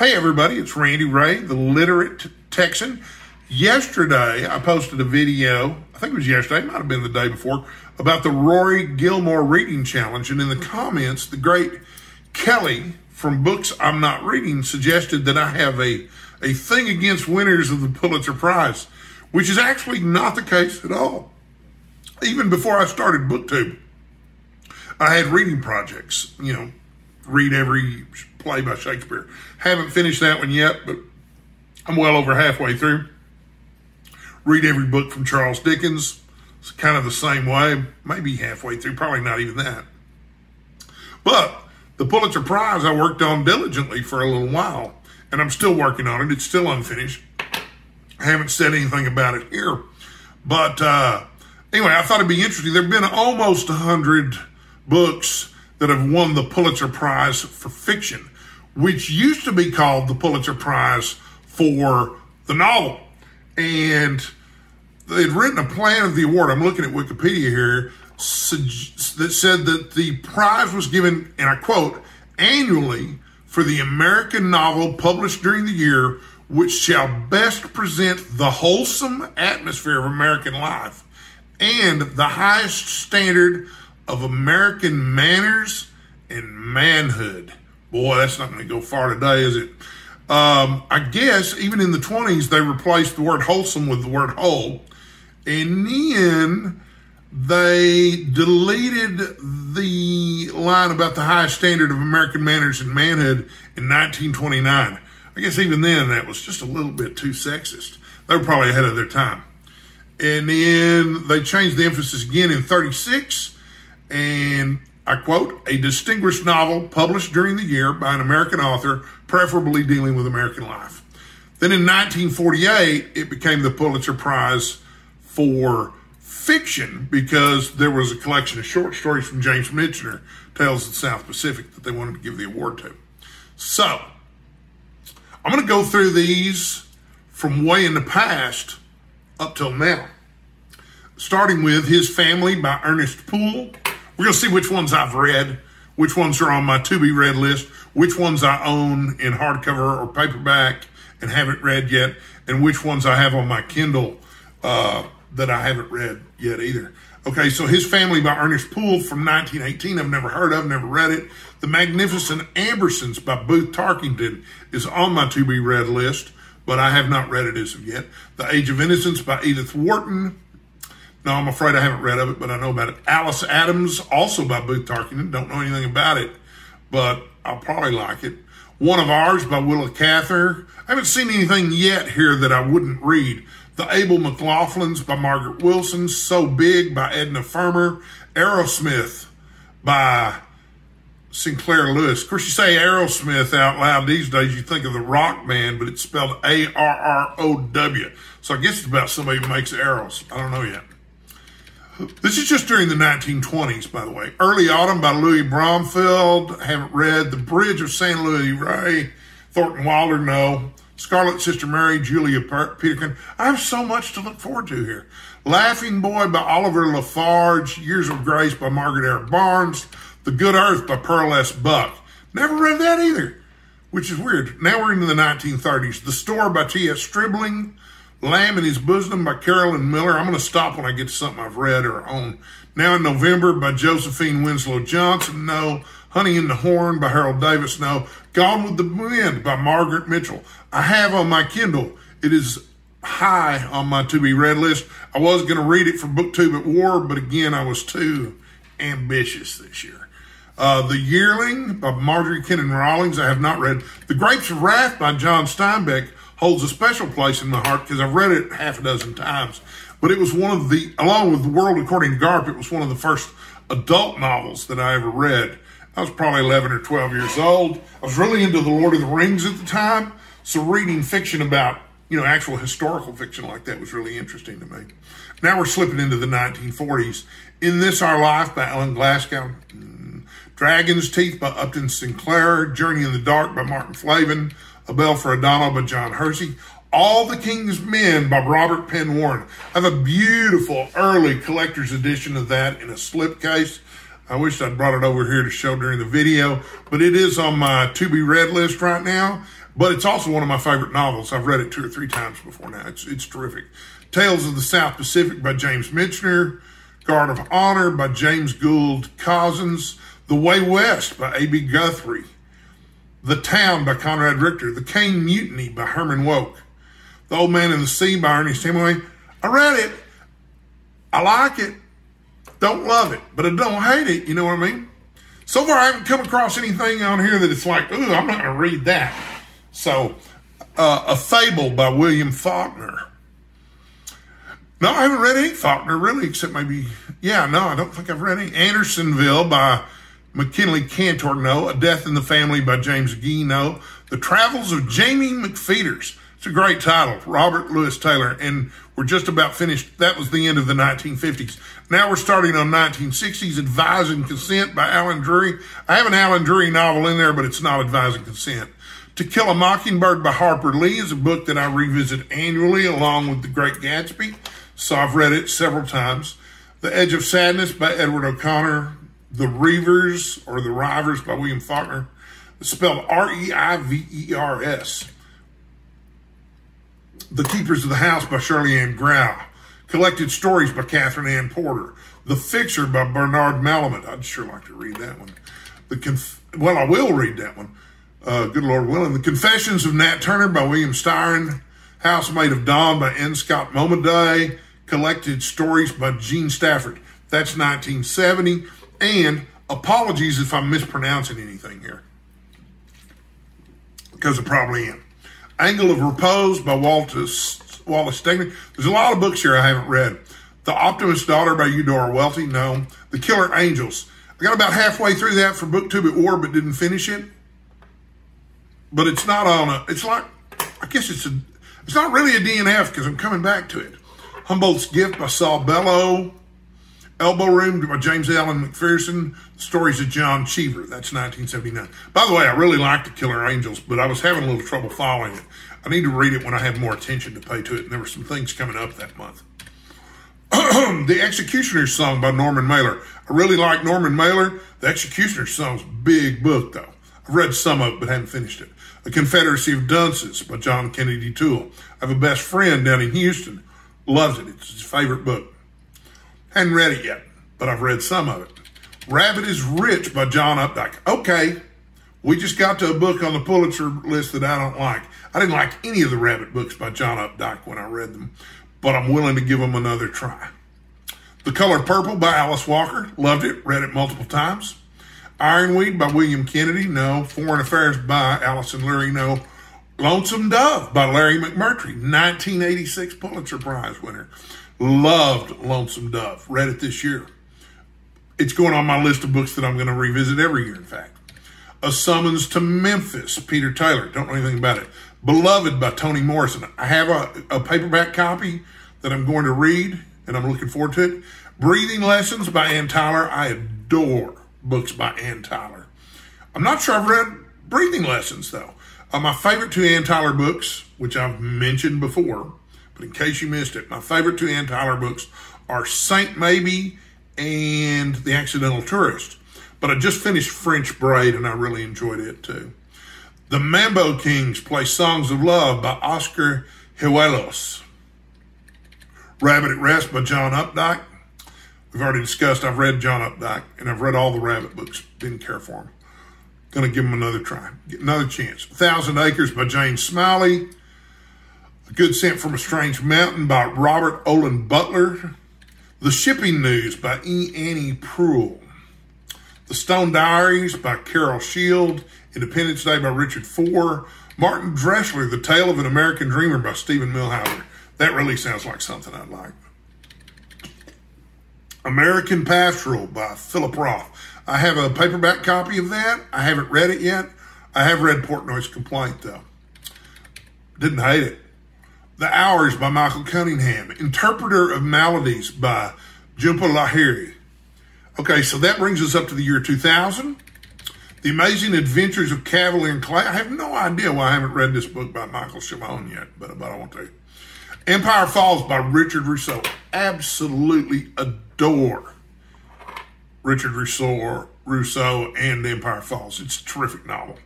Hey everybody, it's Randy Ray, the Literate Texan. Yesterday, I posted a video, I think it was yesterday, it might have been the day before, about the Rory Gilmore Reading Challenge. And in the comments, the great Kelly from Books I'm Not Reading suggested that I have a thing against winners of the Pulitzer Prize, which is actually not the case at all. Even before I started BookTube, I had reading projects, read every play by Shakespeare. Haven't finished that one yet, but I'm well over halfway through. Read every book from Charles Dickens. It's kind of the same way, maybe halfway through, probably not even that. But the Pulitzer Prize I worked on diligently for a little while, and I'm still working on it. It's still unfinished. I haven't said anything about it here. But anyway, I thought it'd be interesting. There have been almost 100 books that have won the Pulitzer Prize for fiction, which used to be called the Pulitzer Prize for the novel. And they'd written a plan of the award. I'm looking at Wikipedia here, that said that the prize was given, and I quote, annually for the American novel published during the year, which shall best present the wholesome atmosphere of American life and the highest standard of American manners and manhood. Boy, that's not going to go far today, is it? I guess even in the 20s, they replaced the word wholesome with the word whole. And then they deleted the line about the highest standard of American manners and manhood in 1929. I guess even then, that was just a little bit too sexist. They were probably ahead of their time. And then they changed the emphasis again in 36. And I quote, a distinguished novel published during the year by an American author, preferably dealing with American life. Then in 1948, it became the Pulitzer Prize for fiction because there was a collection of short stories from James Michener, Tales of the South Pacific, that they wanted to give the award to. So I'm going to go through these from way in the past up till now, starting with His Family by Ernest Poole. We're going to see which ones I've read, which ones are on my to-be-read list, which ones I own in hardcover or paperback and haven't read yet, and which ones I have on my Kindle that I haven't read yet either. Okay, so His Family by Ernest Poole from 1918, I've never heard of, never read it. The Magnificent Ambersons by Booth Tarkington is on my to-be-read list, but I have not read it as of yet. The Age of Innocence by Edith Wharton. No, I'm afraid I haven't read of it, but I know about it. Alice Adams, also by Booth Tarkington. Don't know anything about it, but I'll probably like it. One of Ours by Willa Cather. I haven't seen anything yet here that I wouldn't read. The Abel McLaughlins by Margaret Wilson. So Big by Edna Ferber. Aerosmith by Sinclair Lewis. Of course, you say Aerosmith out loud these days, you think of the rock band, but it's spelled A-R-R-O-W. So I guess it's about somebody who makes arrows. I don't know yet. This is just during the 1920s, by the way. Early Autumn by Louis Bromfield. Haven't read. The Bridge of St. Louis Ray. Thornton Wilder, no. Scarlet Sister Mary, Julia Peterkin. I have so much to look forward to here. Laughing Boy by Oliver Lafarge. Years of Grace by Margaret Eyre Barnes. The Good Earth by Pearl S. Buck. Never read that either, which is weird. Now we're into the 1930s. The Store by T.S. Stribling. Lamb in His Bosom by Carolyn Miller. I'm going to stop when I get to something I've read or own. Now in November by Josephine Winslow Johnson, no. Honey in the Horn by Harold Davis, no. Gone with the Wind by Margaret Mitchell. I have on my Kindle. It is high on my to-be-read list. I was going to read it for BookTube at War, but again, I was too ambitious this year. The Yearling by Marjorie Kennan Rawlings, I have not read. The Grapes of Wrath by John Steinbeck holds a special place in my heart because I've read it half a dozen times. But it was one of the, along with The World According to Garp, it was one of the first adult novels that I ever read. I was probably 11 or 12 years old. I was really into The Lord of the Rings at the time, so reading fiction about, actual historical fiction like that was really interesting to me. Now we're slipping into the 1940s. In This Our Life by Ellen Glasgow. Dragon's Teeth by Upton Sinclair. Journey in the Dark by Martin Flavin. A Bell for Adonal by John Hersey. All the King's Men by Robert Penn Warren. I have a beautiful early collector's edition of that in a slipcase. I wish I'd brought it over here to show during the video, but it is on my to-be-read list right now. But it's also one of my favorite novels. I've read it 2 or 3 times before now. It's terrific. Tales of the South Pacific by James Michener. Guard of Honor by James Gould Cozzens. The Way West by A.B. Guthrie. The Town by Conrad Richter. The Caine Mutiny by Herman Wouk. The Old Man and the Sea by Ernest Hemingway. I read it. I like it. Don't love it, but I don't hate it. You know what I mean? So far, I haven't come across anything on here that it's like, ooh, I'm not going to read that. So, A Fable by William Faulkner. No, I haven't read any Faulkner, really, except maybe, I don't think I've read any. Andersonville by McKinley Cantor, no. A Death in the Family by James Gee, no. The Travels of Jamie McPheeters. It's a great title, Robert Louis Taylor, and we're just about finished. That was the end of the 1950s. Now we're starting on 1960s, Advise and Consent by Alan Drury. I have an Alan Drury novel in there, but it's not Advise and Consent. To Kill a Mockingbird by Harper Lee is a book that I revisit annually along with The Great Gatsby, so I've read it several times. The Edge of Sadness by Edward O'Connor. The Reivers, or The Rivers by William Faulkner. It's spelled R-E-I-V-E-R-S. The Keepers of the House by Shirley Ann Grau. Collected Stories by Catherine Ann Porter. The Fixer by Bernard Malamud. I'd sure like to read that one. I will read that one. Good Lord willing. The Confessions of Nat Turner by William Styron. Housemaid of Dawn by N. Scott Momaday. Collected Stories by Gene Stafford. That's 1970. And apologies if I'm mispronouncing anything here, because I probably am. Angle of Repose by Wallace Stegman. There's a lot of books here I haven't read. The Optimist's Daughter by Eudora Welty, no. The Killer Angels. I got about halfway through that for BookTube at War, but didn't finish it. But it's not on it's like, I guess it's not really a DNF because I'm coming back to it. Humboldt's Gift by Saul Bellow. Elbow Room by James Allen McPherson. Stories of John Cheever. That's 1979. By the way, I really like The Killer Angels, but I was having a little trouble following it. I need to read it when I have more attention to pay to it, and there were some things coming up that month. The Executioner's Song by Norman Mailer. I really like Norman Mailer. The Executioner's Song's a big book, though. I've read some of it, but haven't finished it. The Confederacy of Dunces by John Kennedy Toole. I have a best friend down in Houston. Loves it. It's his favorite book. Hadn't read it yet, but I've read some of it. Rabbit is Rich by John Updike. Okay, we just got to a book on the Pulitzer list that I don't like. I didn't like any of the Rabbit books by John Updike when I read them, but I'm willing to give them another try. The Color Purple by Alice Walker. Loved it. Read it multiple times. Ironweed by William Kennedy. No. Foreign Affairs by Allison Lurie. No. Lonesome Dove by Larry McMurtry. 1986 Pulitzer Prize winner. Loved Lonesome Dove. Read it this year. It's going on my list of books that I'm going to revisit every year, in fact. A Summons to Memphis, Peter Taylor. Don't know anything about it. Beloved by Toni Morrison. I have a paperback copy that I'm going to read, and I'm looking forward to it. Breathing Lessons by Ann Tyler. I adore books by Ann Tyler. I'm not sure I've read Breathing Lessons, though. My favorite 2 Ann Tyler books, which I've mentioned before, but in case you missed it, my favorite 2 Ann Tyler books are Saint Maybe and The Accidental Tourist. But I just finished French Braid, and I really enjoyed it, too. The Mambo Kings play Songs of Love by Oscar Hijuelos. Rabbit at Rest by John Updike. We've already discussed, I've read John Updike, and I've read all the Rabbit books. Didn't care for them. Going to give them another try. Get another chance. 1,000 Acres by Jane Smiley. A Good Scent from a Strange Mountain by Robert Olin Butler. The Shipping News by E. Annie Proulx. The Stone Diaries by Carol Shield. Independence Day by Richard Four. Martin Dressler, The Tale of an American Dreamer by Stephen Millhauser. That really sounds like something I'd like. American Pastoral by Philip Roth. I have a paperback copy of that. I haven't read it yet. I have read Portnoy's Complaint, though. Didn't hate it. The Hours by Michael Cunningham. Interpreter of Maladies by Jhumpa Lahiri. Okay, so that brings us up to the year 2000. The Amazing Adventures of Cavalier and Clay. I have no idea why I haven't read this book by Michael Shimon yet, but I want to. Empire Falls by Richard Rousseau. Absolutely adore Richard Rousseau and Empire Falls. It's a terrific novel.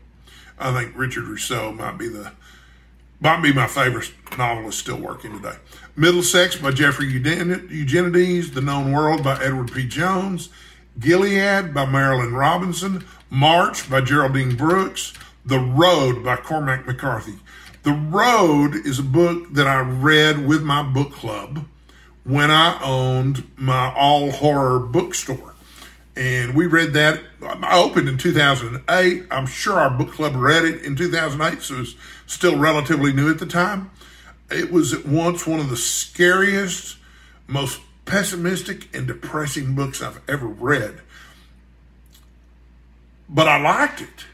I think Richard Rousseau might be my favorite novelist still working today. Middlesex by Jeffrey Eugenides, The Known World by Edward P. Jones, Gilead by Marilyn Robinson, March by Geraldine Brooks, The Road by Cormac McCarthy. The Road is a book that I read with my book club when I owned my all-horror bookstore. And we read that. I opened in 2008. I'm sure our book club read it in 2008, so it's still relatively new at the time. It was at once one of the scariest, most pessimistic and depressing books I've ever read. But I liked it.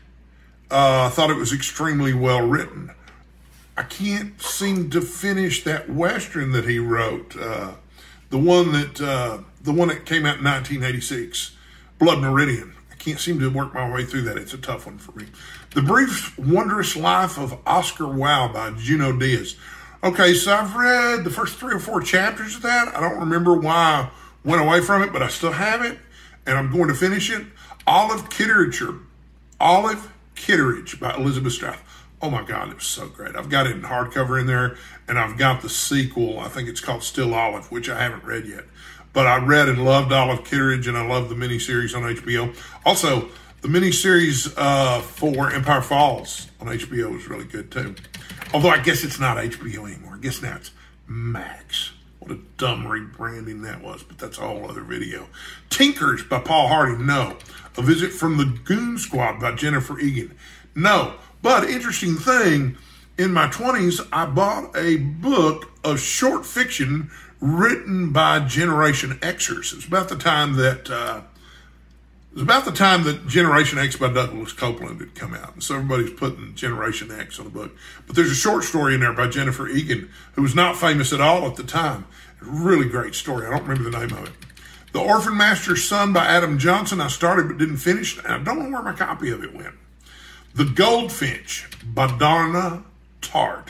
I thought it was extremely well written. I can't seem to finish that Western that he wrote. The one that came out in 1986. Blood Meridian. I can't seem to work my way through that. It's a tough one for me. The Brief Wondrous Life of Oscar Wilde by Junot Diaz. Okay, so I've read the first 3 or 4 chapters of that. I don't remember why I went away from it, but I still have it, and I'm going to finish it. Olive Kitteridge by Elizabeth Strout. Oh my God, it was so great. I've got it in hardcover in there, and I've got the sequel. I think it's called Still Olive, which I haven't read yet. But I read and loved Olive Kitteridge, and I love the miniseries on HBO. Also, the miniseries for Empire Falls on HBO is really good, too. Although I guess it's not HBO anymore. I guess now it's Max. What a dumb rebranding that was, but that's a whole other video. Tinkers by Paul Hardy. No. A Visit from the Goon Squad by Jennifer Egan. No. But interesting thing, in my 20s, I bought a book of short fiction written by Generation Xers. It was about the time that Generation X by Douglas Copeland had come out. And so everybody's putting Generation X on the book. But there's a short story in there by Jennifer Egan, who was not famous at all at the time. A really great story. I don't remember the name of it. The Orphan Master's Son by Adam Johnson. I started but didn't finish. And I don't know where my copy of it went. The Goldfinch by Donna Tartt.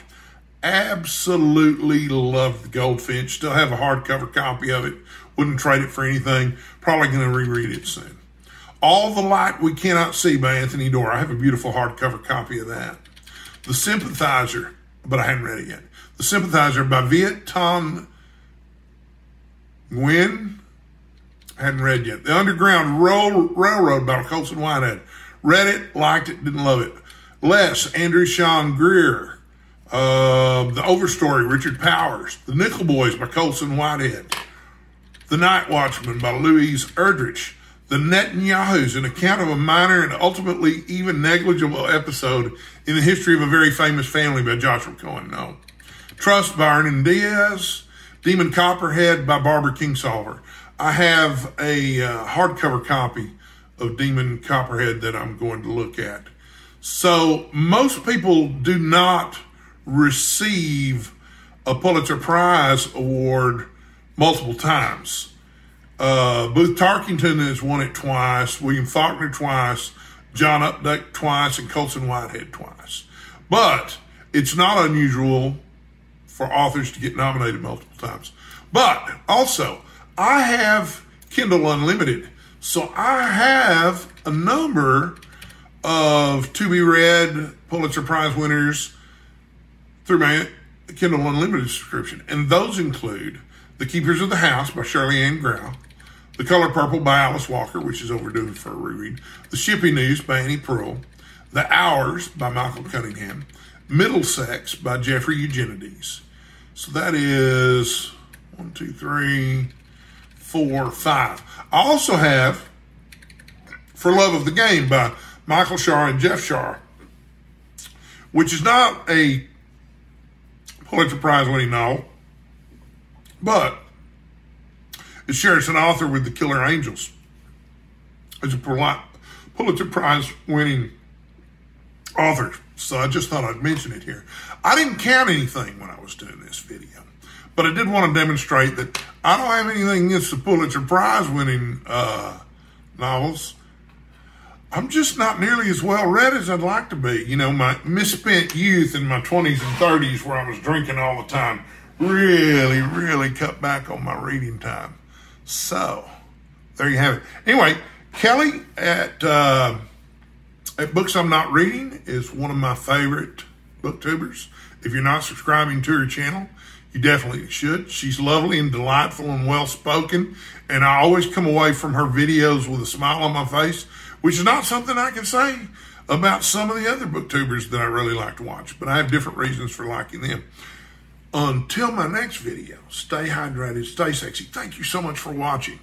Absolutely loved The Goldfinch. Still have a hardcover copy of it. Wouldn't trade it for anything. Probably going to reread it soon. All the Light We Cannot See by Anthony Doerr. I have a beautiful hardcover copy of that. The Sympathizer, but I hadn't read it yet. The Sympathizer by Viet Thanh Nguyen. I hadn't read yet. The Underground Railroad by Colson Whitehead. Read it, liked it, didn't love it. Les, Andrew Sean Greer. The Overstory, Richard Powers. The Nickel Boys by Colson Whitehead. The Night Watchman by Louise Erdrich. The Netanyahus, an account of a minor and ultimately even negligible episode in the history of a very famous family by Joshua Cohen. No. Trust by Hernan Diaz. Demon Copperhead by Barbara Kingsolver. I have a hardcover copy of Demon Copperhead that I'm going to look at. So most people do not receive a Pulitzer Prize award multiple times. Booth Tarkington has won it twice, William Faulkner twice, John Updike twice, and Colson Whitehead twice. But it's not unusual for authors to get nominated multiple times. But also, I have Kindle Unlimited. So I have a number of to-be-read Pulitzer Prize winners through my Kindle Unlimited subscription. And those include The Keepers of the House by Shirley Ann Grau, The Color Purple by Alice Walker, which is overdue for a reread, The Shipping News by Annie Pearl, The Hours by Michael Cunningham, Middlesex by Jeffrey Eugenides. So that is 1, 2, 3, 4, 5. I also have For Love of the Game by Michael Shaw and Jeff Shaw, which is not a Pulitzer Prize winning novel, but it shares an author with The Killer Angels. It's a Pulitzer Prize winning author, so I just thought I'd mention it here. I didn't count anything when I was doing this video, but I did want to demonstrate that I don't have anything against the Pulitzer Prize winning novels. I'm just not nearly as well read as I'd like to be. You know, my misspent youth in my 20s and 30s where I was drinking all the time really cut back on my reading time. So there you have it. Anyway, Kelly at Books I'm Not Reading is one of my favorite booktubers. If you're not subscribing to her channel, you definitely should. She's lovely and delightful and well-spoken, and I always come away from her videos with a smile on my face, which is not something I can say about some of the other booktubers that I really like to watch, but I have different reasons for liking them. Until my next video, stay hydrated, stay sexy. Thank you so much for watching.